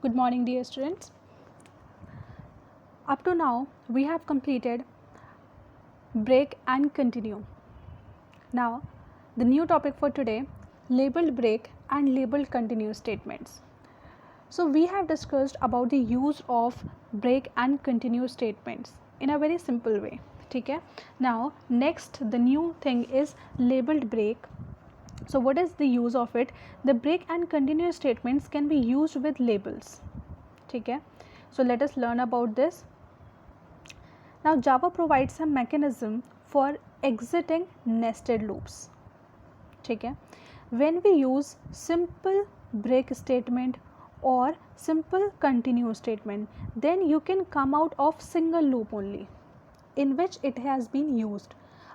Good morning, dear students. Up to now, we have completed break and continue. Now, the new topic for today, labeled break and labeled continue statements. So, we have discussed about the use of break and continue statements in a very simple way. Okay? Now, next, the new thing is labeled break. So, what is the use of it? The break and continue statements can be used with labels. Okay? So, let us learn about this. Now, Java provides a mechanism for exiting nested loops. Okay? When we use simple break statement or simple continue statement, then you can come out of single loop only in which it has been used.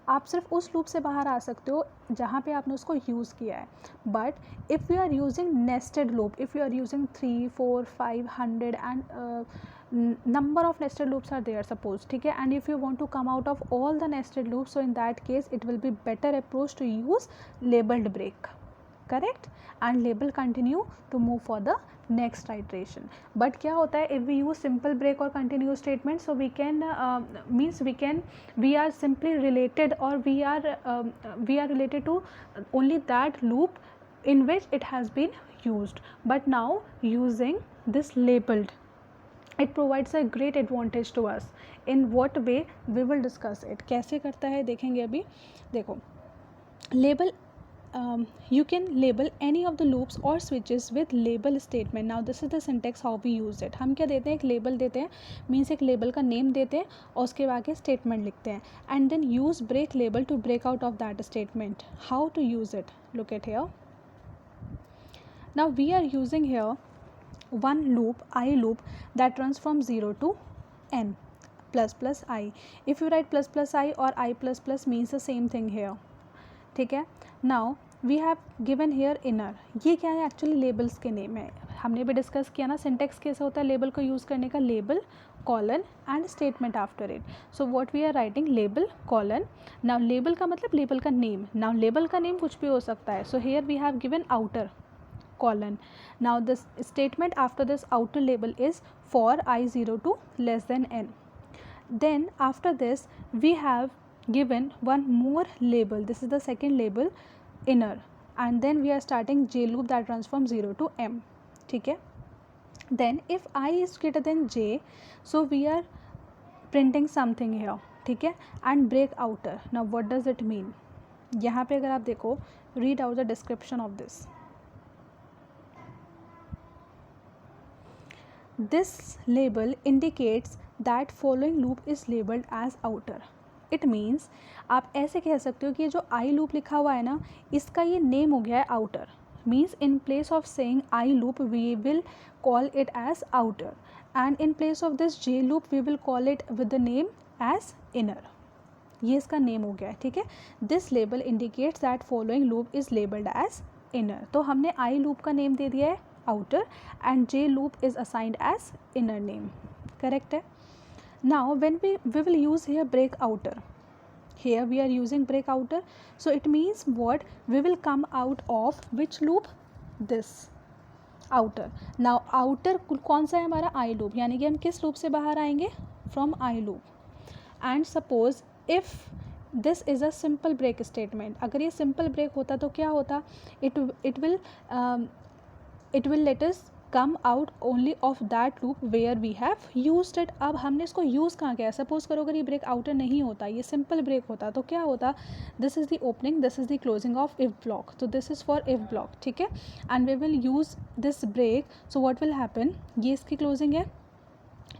आप सिर्फ उस loop से बाहर आ सकते हो जहाँ पे आपने उसको यूज़ किया है. But if you are using nested loop, if you are using 3, 4, 5, 100 and number of nested loops are there, suppose, ठीक है, and if you want to come out of all the nested loops, so in that case it will be better approach to use labeled break, correct, and label continue to move for the next iteration. But क्या होता है, if we use simple break or continue statement, so we can we are simply related, or we are related to only that loop in which it has been used. But now using this labeled, it provides a great advantage to us. In what way, we will discuss it. कैसे करता है देखेंगे अभी. देखो, label, you can label any of the loops or switches with label statement. Now this is the syntax how we use it. हम क्या देते हैं, एक label देते हैं, means एक label का name देते हैं और उसके आगे statement लिखते हैं, and then use break label to break out of that statement. How to use it? Look at here. Now we are using here one loop, I loop, that runs from 0 to n plus plus I. If you write plus plus I or I plus plus means the same thing here. ठीक है. Now we have given here inner. ये क्या है, actually labels के name है. हमने भी discuss किया ना सिंटेक्स कैसे होता है लेबल को यूज़ करने का, label colon and statement after it. So what we are writing, label colon. Now label का मतलब लेबल का नेम. नाउ लेबल का नेम कुछ भी हो सकता है. So here we have given outer colon. Now this statement after this outer label is for I0 to less than n. Then after this we have given one more label. This is the second label, inner, and then we are starting j loop that runs from 0 to m. ठीक है. Then if I is greater than j, so we are printing something here. ठीक है, and break outer. Now what does it mean? यहाँ पे अगर आप देखो, read out the description of this. This label indicates that following loop is labeled as outer. It means आप ऐसे कह सकते हो कि ये जो I loop लिखा हुआ है ना, इसका ये नेम हो गया है outer. Means in place of saying I loop we will call it as outer, and in place of this J loop we will call it with the name as inner. ये इसका name हो गया है. ठीक है. This label indicates that following loop is labeled as inner. तो हमने I loop का नेम दे दिया है outer and J loop is assigned as inner name. Correct है. Now when we will use here break outer. Here we are using break outer. So it means what? We will come out of which loop? This outer. Now outer कौन सा है हमारा? I loop. यानी कि हम किस loop से बाहर आएंगे? From I loop. And suppose if this is a simple break statement. अगर ये simple break होता तो क्या होता? It will let us come out only of that loop where we have used it. अब हमने इसको यूज़ कहाँ किया? सपोज करो अगर ये ब्रेक आउटर नहीं होता, ये सिंपल ब्रेक होता, तो क्या होता? This is the opening, this is the closing of if block. तो this is for if block. ठीक है. And we will use this break. So what will happen, ये इसकी क्लोजिंग है.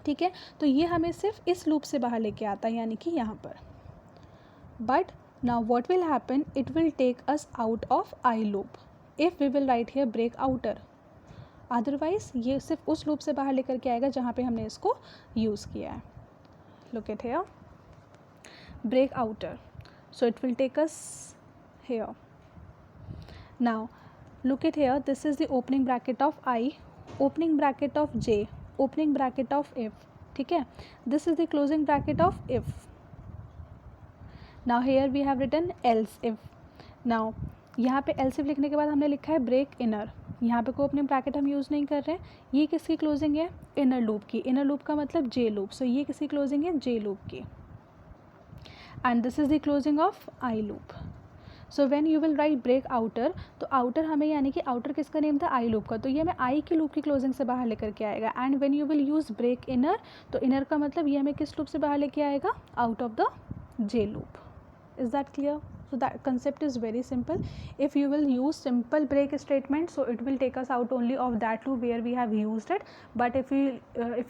ठीक है. तो ये हमें सिर्फ इस लूप से बाहर लेके आता है, यानी कि यहाँ पर. But now what will happen, it will take us out of I loop if we will write here break outer. Otherwise ये सिर्फ उस लूप से बाहर लेकर के आएगा जहाँ पे हमने इसको यूज़ किया है. Look at here break outer. So it will take us here. Now look at here, this is the opening bracket of I, opening bracket of J, opening bracket of if. ठीक है. This is the closing bracket of if. Now here we have written else if. Now यहाँ पे elsif लिखने के बाद हमने लिखा है ब्रेक इनर, यहाँ पे कोई अपने ब्रैकेट हम यूज़ नहीं कर रहे हैं। ये किसकी क्लोजिंग है? इनर लूप की। इनर लूप का मतलब जे लूप, सो ये किसकी क्लोजिंग है? जे लूप की। And this is the closing of I loop. So when you will write break outer, तो आउटर हमें यानी कि आउटर किसका नेम था? आई लूप का, तो ये हमें आई की लूप की क्लोजिंग से बाहर लेकर के आएगा। And when you will use break inner, तो इनर का मतलब ये हमें किस लूप से बाहर लेके आएगा? Out of the J loop. Is that clear? So that concept is very simple. If you will use simple break statement, so it will take us out only of that loop where we have used it. But if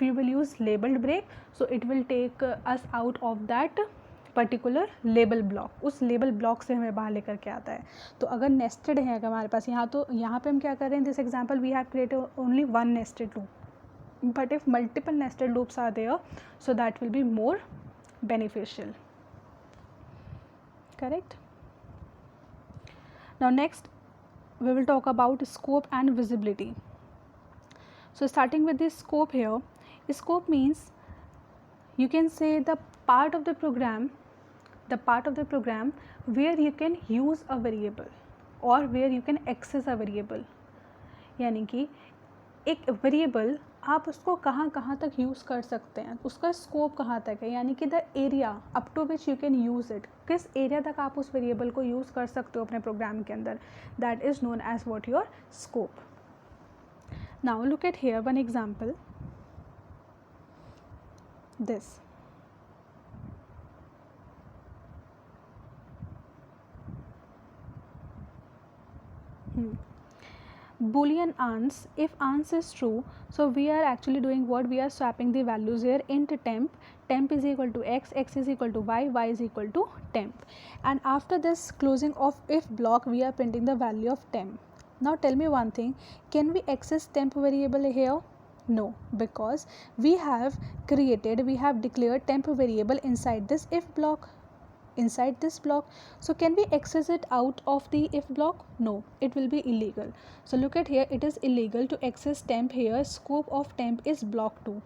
you will use labeled break, so it will take us out of that particular label block. उस label block से हमें बाहर लेकर के आता है। तो अगर नेस्टेड है अगर हमारे पास यहाँ, तो यहाँ पे हम क्या कर रहे हैं? This example we have created only one nested loop, but if multiple nested loops are there, so that will be more beneficial. Correct? Now next we will talk about scope and visibility. So starting with this scope here, scope means you can say the part of the program where you can use a variable or where you can access a variable. यानी कि एक variable आप उसको कहाँ कहाँ तक use कर सकते हैं, उसका स्कोप कहाँ तक है, यानी कि the area up to which you can use it, किस एरिया तक आप उस वेरिएबल को यूज़ कर सकते हो अपने प्रोग्राम के अंदर, that is known as what your scope. Now look at here one example, this. Boolean ans, if ans is true, so we are actually doing what? We are swapping the values here. Int temp is equal to x is equal to y is equal to temp, and after this closing of if block we are printing the value of temp. Now tell me one thing, can we access temp variable here? No, because we have declared temp variable inside this if block. So can we access it out of the if block? No, it will be illegal. So look at here, it is illegal to access temp here. Scope of temp is block 2,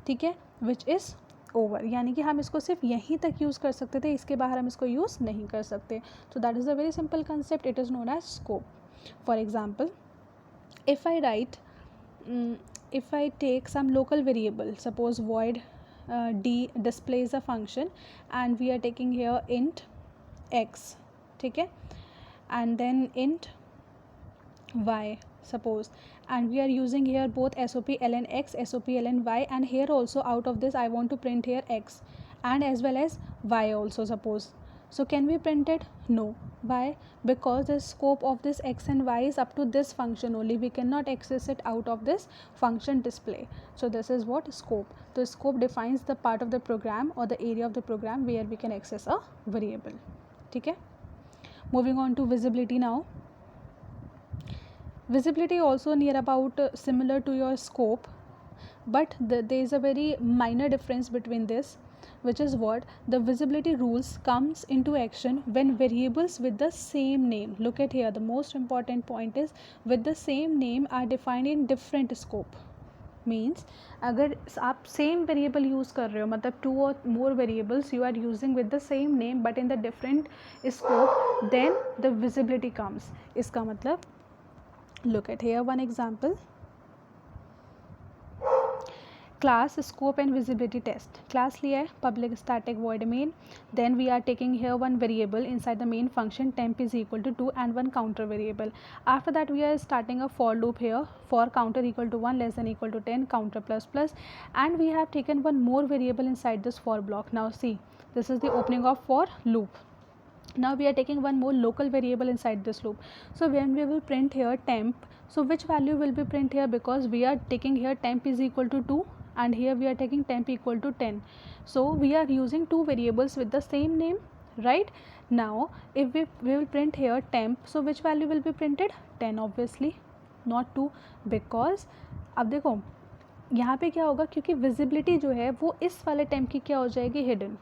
ठीक है, which is over. यानी कि हम इसको सिर्फ यहीं तक use कर सकते थे, इसके बाहर हम इसको यूज़ नहीं कर सकते. So that is a very simple concept. It is known as scope. For example, if I take some local variable, suppose void d displays a function and we are taking here int x, ठीक है, and then int y suppose, and we are using here both sop ln x, sop ln y, and here also out of this I want to print here x and as well as y also suppose. So can we print it? No. Why? Because the scope of this x and y is up to this function only. We cannot access it out of this function display. So this is what scope. The scope defines the part of the program or the area of the program where we can access a variable. ठीक है? Moving on to visibility now. Visibility also near about similar to your scope, but there is a very minor difference between this, which is what? The visibility rules comes into action when variables with the same name, look at here, the most important point is with the same name are defined in different scope. Means अगर आप same variable use कर रहे हो, मतलब 2 or more variables you are using with the same name but in the different scope, then the visibility comes. इसका मतलब look at here one example. Class scope and visibility test. Class लिया है public static void main, then we are taking here one variable inside the main function temp is equal to 2 and one counter variable. After that we are starting a for loop here, for counter equal to 1 less than equal to 10 counter plus plus, and we have taken one more variable inside this for block. Now see, this is the opening of for loop. Now we are taking one more local variable inside this loop. So when we will print here temp, so which value will be print here? Because we are taking here temp is equal to 2 and here we are taking temp equal to 10. So we are using two variables with the same name, right? Now if we will print here temp, so which value will be printed? 10 obviously, not 2, because अब देखो यहाँ पे क्या होगा, क्योंकि visibility जो है वो इस वाले temp की क्या हो जाएगी? hidden.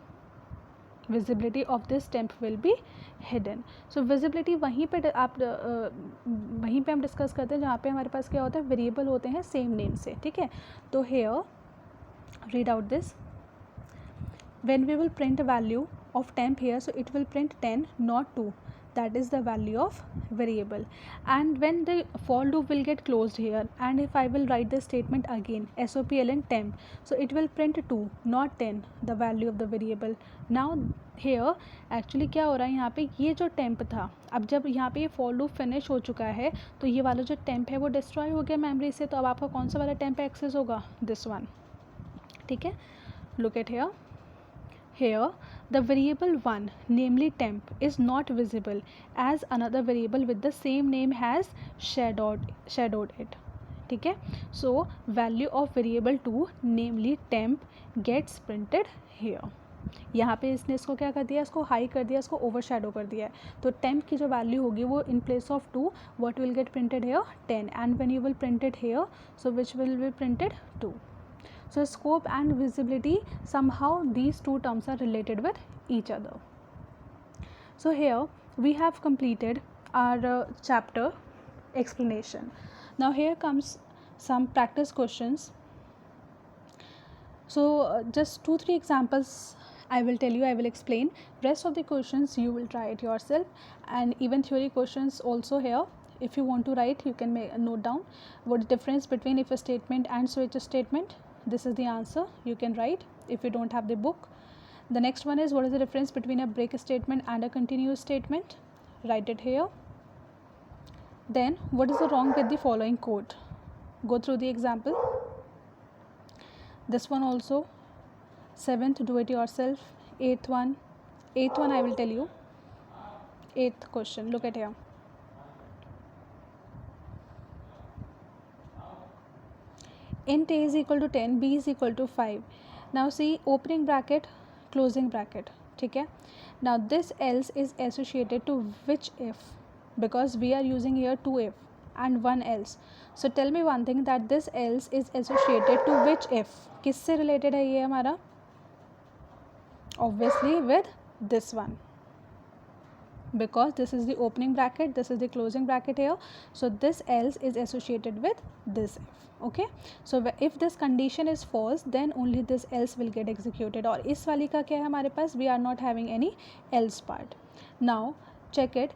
Visibility of this temp will be hidden. So visibility वहीं पे हम डिस्कस करते हैं जहाँ पे हमारे पास क्या होता है, वेरिएबल होते हैं सेम नेम से, ठीक है. तो here read out this, when we will print a value of temp here, so it will print 10 not 2. that is the value of variable. And when the for loop will get closed here, and if I will write the statement again, SOPLN temp, so it will print 2 not 10, the value of the variable. Now here actually क्या हो रहा है, यहाँ पे ये जो temp था, अब जब यहाँ पे ये फॉर लूप फिनिश हो चुका है तो ये वाला जो टेम्प है वो डिस्ट्रॉय हो गया मेमोरी से, तो अब आपका कौन सा वाला टेम्प एक्सेस होगा, दिस वन. ठीक है, look at here. Here, the variable 1, namely temp, is not visible as another variable with the same name has shadowed it. ठीक है, so value of variable 2, namely temp, gets printed here. यहाँ पे इसने इसको क्या कर दिया, इसको हाई कर दिया, इसको ओवरशैडो कर दिया है. तो टेम्प की जो वैल्यू होगी वो इन place of 2 what will get printed here, 10, and when you will print it here, so which will be printed 2. So scope and visibility, somehow these two terms are related with each other. So here we have completed our chapter explanation. Now here comes some practice questions. So just 2-3 examples I will tell you, I will explain. Rest of the questions you will try it yourself, and even theory questions also here. If you want to write, you can note down what the difference between if a statement and switch statement. This is the answer, you can write if you don't have the book. The next one is, what is the difference between a break statement and a continuous statement? Write it here. Then what is the wrong with the following code? Go through the example. This one also, 7th do it yourself. 8th one I will tell you. 8th question, look at here. Int a is equal to 10, b is equal to 5. Now see, opening bracket, closing bracket. ठीक है, now this else is associated to which if, because we are using here 2 if and 1 else. So tell me one thing, that this else is associated to which if. किससे related है ये हमारा? Obviously with this one, because this is the opening bracket, this is the closing bracket here, so this else is associated with this if. Okay, so if this condition is false, then only this else will get executed. और इस वाली का क्या है हमारे पास, we are not having any else part. Now check it,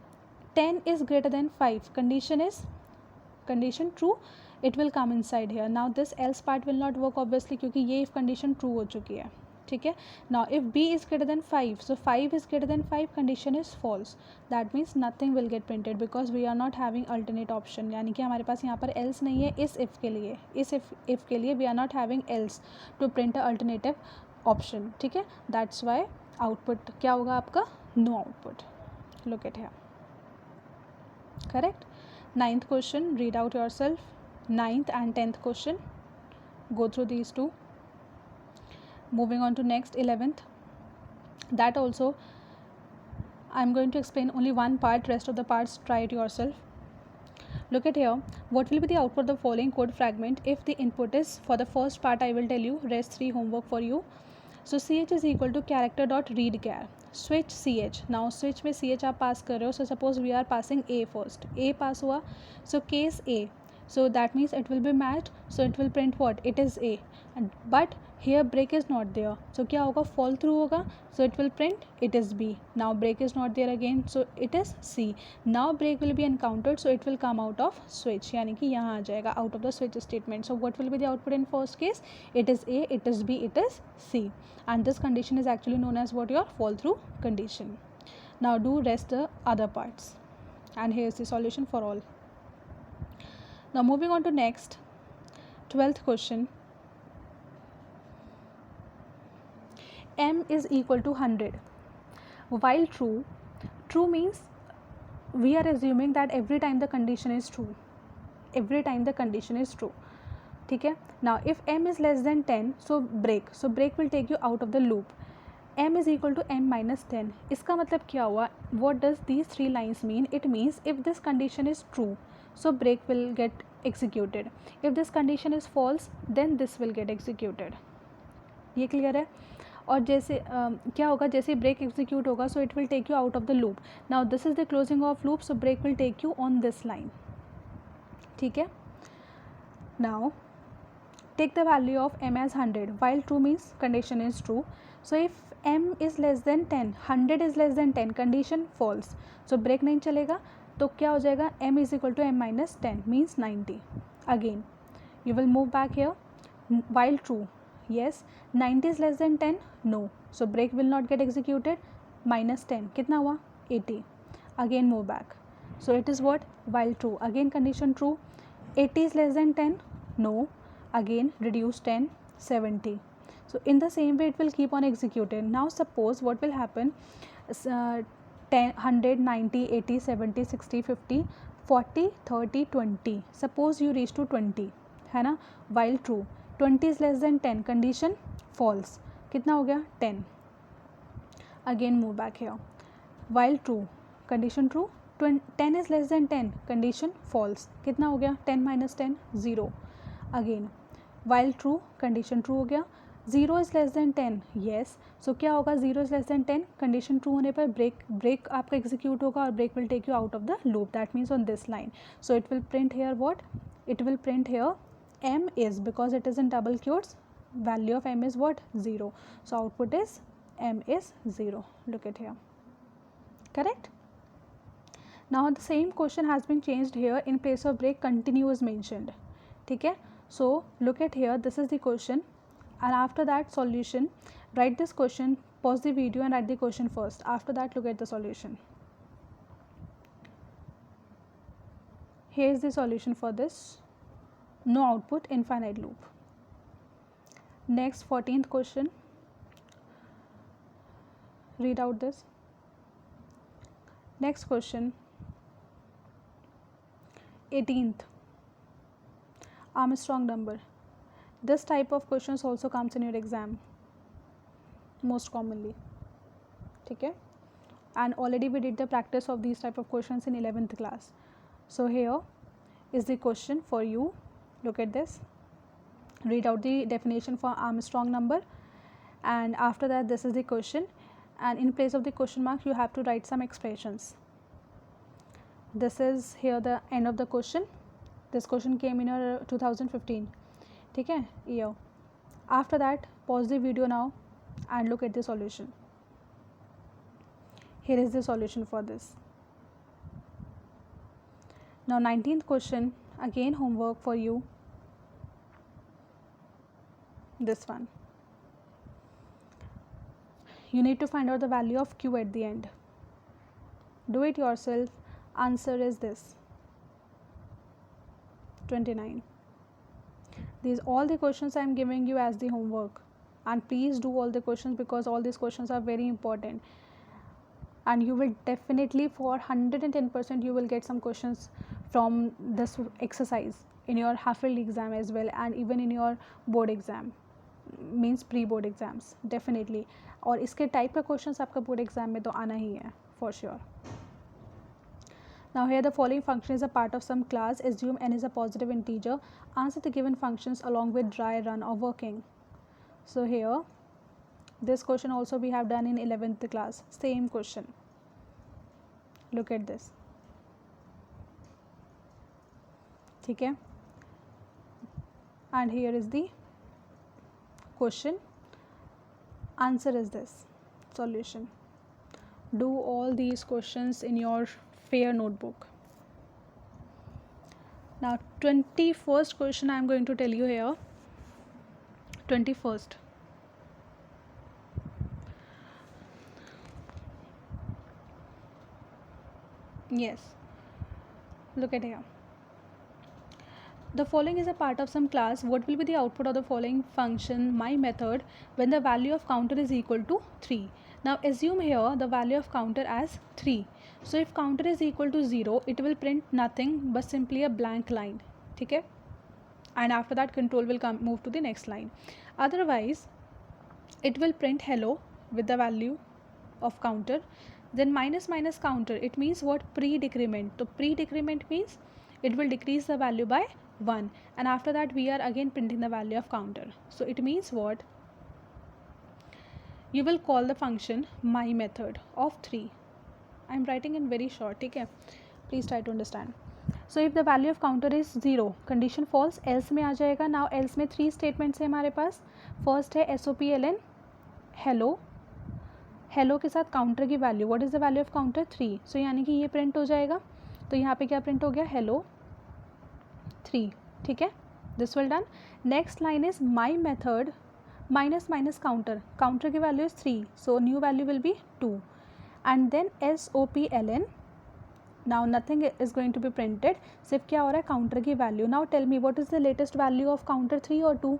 10 is greater than 5, condition true, it will come inside here. Now this else part will not work obviously, क्योंकि ये if condition true हो चुकी है. ठीक है, now if b is greater than 5, so 5 is greater than 5, condition is false, that means nothing will get printed because we are not having alternate option. यानी कि हमारे पास यहाँ पर else नहीं है इस if के लिए, इस if के लिए we are not having else to print a alternative option. ठीक है, that's why output क्या होगा आपका, no output. Look at here, correct. 9th question, read out yourself. 9th and 10th question, go through these two. Moving on to next, 11th, that also I am going to explain only one part, rest of the parts try it yourself. Look at here, what will be the output of the following code fragment if the input is, for the first part I will tell you, rest 3 homework for you. So ch is equal to character dot read char, switch ch. Now switch में ch आप पास कर रहे हो, so suppose we are passing a first, a पास हुआ, so case a, so that means it will be matched, so it will print what, it is a, and but here break is not there, so क्या होगा, fall through होगा, so it will print it is b. Now break is not there again, so it is c. Now break will be encountered, so it will come out of switch, यानी कि यहाँ आ जाएगा out of the switch statement. So what will be the output in first case, it is a, it is b, it is c, and this condition is actually known as what, your fall through condition. Now do rest the other parts, and here is the solution for all. Now moving on to next, 12th question. M is equal to 100 while true means we are assuming that every time the condition is true, ठीक है. Now if m is less than 10, so break will take you out of the loop. M is equal to m minus 10, इसका मतलब क्या हुआ, what does these 3 lines mean? It means if this condition is true, so break will get executed. If this condition is false, then this will get executed. ये clear है. और जैसे क्या होगा, जैसे ब्रेक एग्जीक्यूट होगा, so it will take you out of the loop. Now this is the closing of loop, so break will take you on this line. ठीक है. Now take the value of m as 100 while true means condition is true. So if m is less than 10, 100 is less than 10, condition false, so break नहीं चलेगा. तो क्या हो जाएगा, m is equal to m minus 10 means 90. Again you will move back here while true, yes, 90 is less than 10, no, so break will not get executed. Minus 10 कितना हुआ, 80. Again move back, so it is what, while true, again condition true. 80 is less than 10, no, again reduce 10, 70. So in the same way it will keep on executed. Now suppose what will happen, 10, 100, 90, 80, 70, 60, 50, 40, 30, 20. Suppose you reach to 20 है ना, while true, 20 is less than 10, condition false, कितना हो गया, 10. Again move back here, while true, condition true, 10 is less than 10, condition false, कितना हो गया, 10 minus 10, 0. Again while true, condition true हो गया. 0 is less than 10, yes, so क्या होगा, 0 is less than 10, condition true होने पर break आपका execute होगा और break will take you out of the loop, that means on this line. So it will print here what, it will print here m is, because it is in double quotes, value of m is what, 0, so output is m is 0. Look at here, correct. Now the same question has been changed here, in place of break continue is mentioned, ठीक है. So look at here, this is the question, and after that solution, write this question, pause the video and write the question first, after that look at the solution. Here is the solution for this, no output, infinite loop. Next 14th question, read out this. Next question 18th, Armstrong number. This type of questions also comes in your exam most commonly, ठीक है, and already we did the practice of these type of questions in 11th class. So here is the question for you, look at this, read out the definition for Armstrong number, and after that this is the question, and in place of the question mark you have to write some expressions. This is here the end of the question. This question came in your 2015, ठीक है, year. After that pause the video now and look at the solution. Here is the solution for this. Now 19th question, again homework for you, this one. You need to find out the value of q at the end. Do it yourself. Answer is this, 29. These all the questions I am giving you as the homework, and please do all the questions because all these questions are very important, and you will definitely for 110% you will get some questions from this exercise in your half-yearly exam as well, and even in your board exam, means pre-board exams definitely. और इसके type का questions आपका board exam में तो आना ही है for sure. Now here the following function is a part of some class, assume n is a positive integer, answer the given functions along with dry run or working. So here this question also we have done in 11th class, same question, look at this, ठीक है, and here is the question, answer is this, solution. Do all these questions in your fair notebook. Now 21st question I am going to tell you here, 21st. Yes, look at here. The following is a part of some class. What will be the output of the following function my method when the value of counter is equal to 3? Now assume here the value of counter as 3. So if counter is equal to 0, it will print nothing but simply a blank line, ठीक है, and after that control will move to the next line. Otherwise it will print hello with the value of counter, then minus minus counter, it means what, pre-decrement. So pre-decrement means it will decrease the value by 1, and after that we are again printing the value of counter. So it means what, you will call the function my method of 3. I am writing in very short, ठीक है, please try to understand. So if the value of counter is 0 condition false, else में आ जाएगा. Now else में 3 statements है हमारे पास. First है SOP-LN hello. Hello के साथ काउंटर की value, what is the value of counter 3. सो यानी कि ये प्रिंट हो जाएगा. तो यहाँ पे क्या प्रिंट हो गया, हेलो 3. ठीक है, this will done. Next line is my method minus minus counter, counter की value is 3, so new value will be 2. And then SOP-LN, now nothing is going to be printed, सिर्फ क्या हो रहा है, काउंटर की value. Now tell me what is the latest value of counter 3 और 2.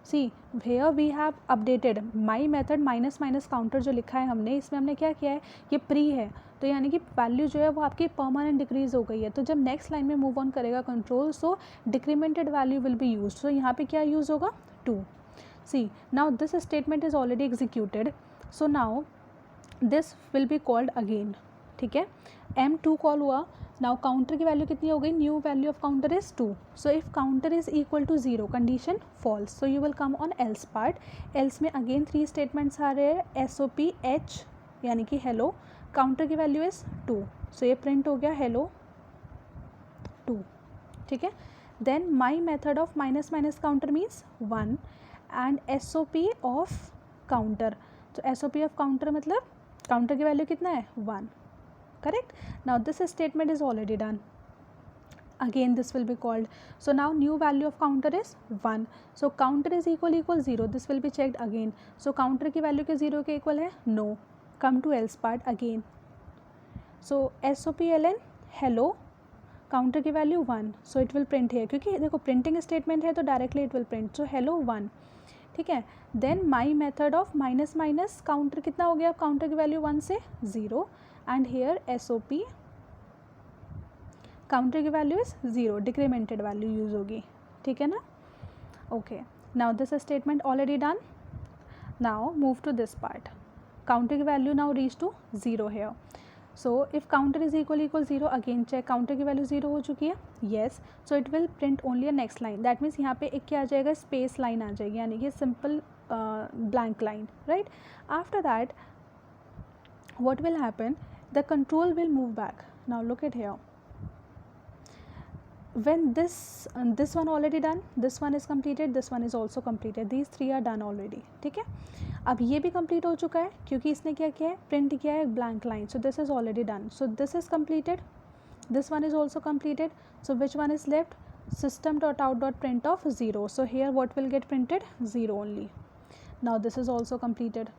See here we have updated my method minus minus counter जो लिखा है हमने, इसमें हमने क्या किया है, ये प्री है. तो यानी कि वैल्यू जो है वो आपकी परमानेंट डिक्रीज हो गई है. तो जब नेक्स्ट लाइन में मूव ऑन करेगा control, so decremented value will be use. सो यहाँ पे क्या यूज़ होगा, 2. See now this statement is already executed, so now this will be called again. ठीक है, M2 कॉल हुआ. नाउ काउंटर की वैल्यू कितनी हो गई, new value of counter is 2. So if counter is equal to 0 condition false, so you will come on else part. Else में again 3 statements आ रहे हैं. SOP-H यानी कि हेलो, काउंटर की वैल्यू इज 2, सो ये प्रिंट हो गया हेलो 2. ठीक है, then my method of minus minus counter means 1 and SOP of counter. तो SOP ऑफ काउंटर मतलब काउंटर की वैल्यू कितना है, 1. Correct. Now this statement is already done. Again this will be called. So now new value of counter is 1. So counter is equal 0. This will be checked again. So counter की value के 0 के equal है, no. Come to else part again. So SOP-LN hello, counter की value 1. So it will print here. क्योंकि देखो printing statement है तो directly it will print. So hello 1. ठीक है, then my method of minus minus counter कितना हो गया, काउंटर की वैल्यू 1 से 0. एंड हेयर SOP काउंटर की value is 0, decremented value use होगी. ठीक है ना, okay. Now this statement already done. Now move to this part. Counter की value now reach to 0 here. So if counter is equal 0, again check, counter की value 0 हो चुकी है, yes. So it will print only a next line. That means यहाँ पे एक क्या आ जाएगा, स्पेस लाइन आ जाएगी, यानी कि simple blank line, right. After that what will happen, the control will move back. Now look at here, when this one already done, this one is completed, this one is also completed, these 3 are done already. ठीक है, अब ये भी complete हो चुका है क्योंकि इसने क्या किया है, प्रिंट किया है blank line. So this is already done. So this is completed, this one is also completed. So which one is left, system.out.print of 0. So here what will get printed, 0 only. Now this is also completed.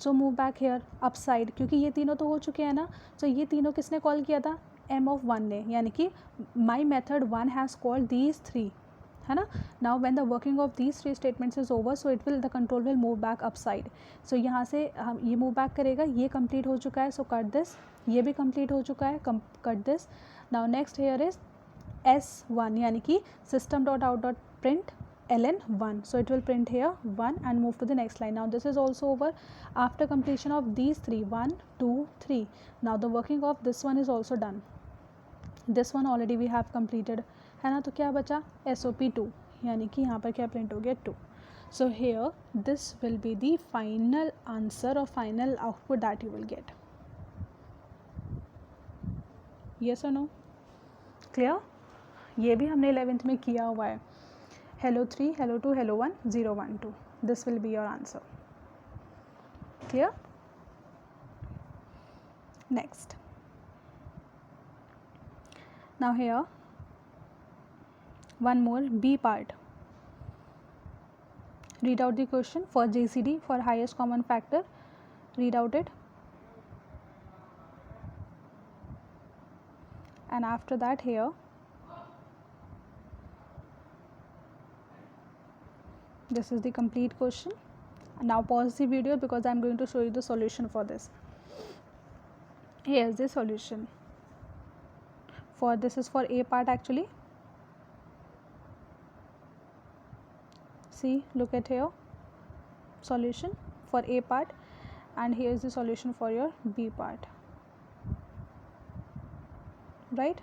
So move back here upside, क्योंकि ये तीनों तो हो चुके हैं ना. सो ये तीनों किसने कॉल किया था, M(1) ने, यानी कि my method 1 has called these 3, है ना. Now when the working of these 3 statements is over, so it will the control will move back upside. सो यहाँ से हम ये मूव बैक करेगा, ये कंप्लीट हो चुका है, सो कट दिस. ये भी कंप्लीट हो चुका है, cut this. Now next here is S1 यानी कि system.out.print ln1. So it will print here 1 and move to the next line. Now this is also over. After completion of these 3, 1 2 3, now the working of this one is also done. This one already we have completed, है ना. तो क्या बचा, SOP2 यानी कि यहाँ पर क्या प्रिंट हो गया, 2. So here this will be the final answer or final output that you will get. Yes or no? Clear? ये भी हमने 11th में किया हुआ है. Hello 3, hello 2, hello 1, 0 1 2. This will be your answer. Clear? Next. Now here one more B part. Read out the question for GCD, for highest common factor. Read out it. And after that here this is the complete question. Now pause the video because I am going to show you the solution for this. Here's the solution for this is for A part actually. See, look at here, solution for A part, and here is the solution for your B part, right.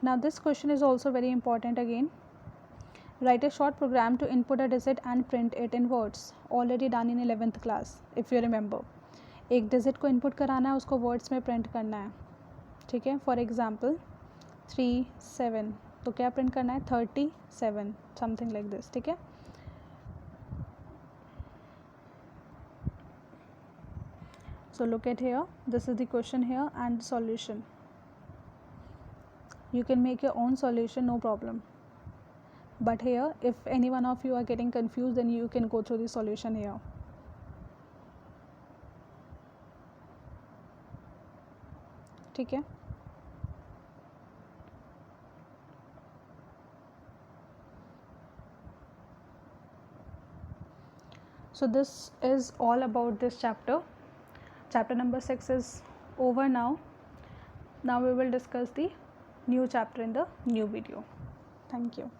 Now this question is also very important again. Write a short program to input a digit and print it in words. Already done in 11th class if you remember. एक digit को input कराना है, उसको words में print करना है, ठीक है। फॉर एग्जांपल 37, तो क्या प्रिंट करना है, 37, समथिंग लाइक दिस, ठीक है। So look at here, this is the question here and solution. You can make your own solution, no problem. But here, if any one of you are getting confused, then you can go through the solution here. ठीक है। So this is all about this chapter. Chapter number 6 is over now. Now we will discuss the new chapter in the new video. Thank you.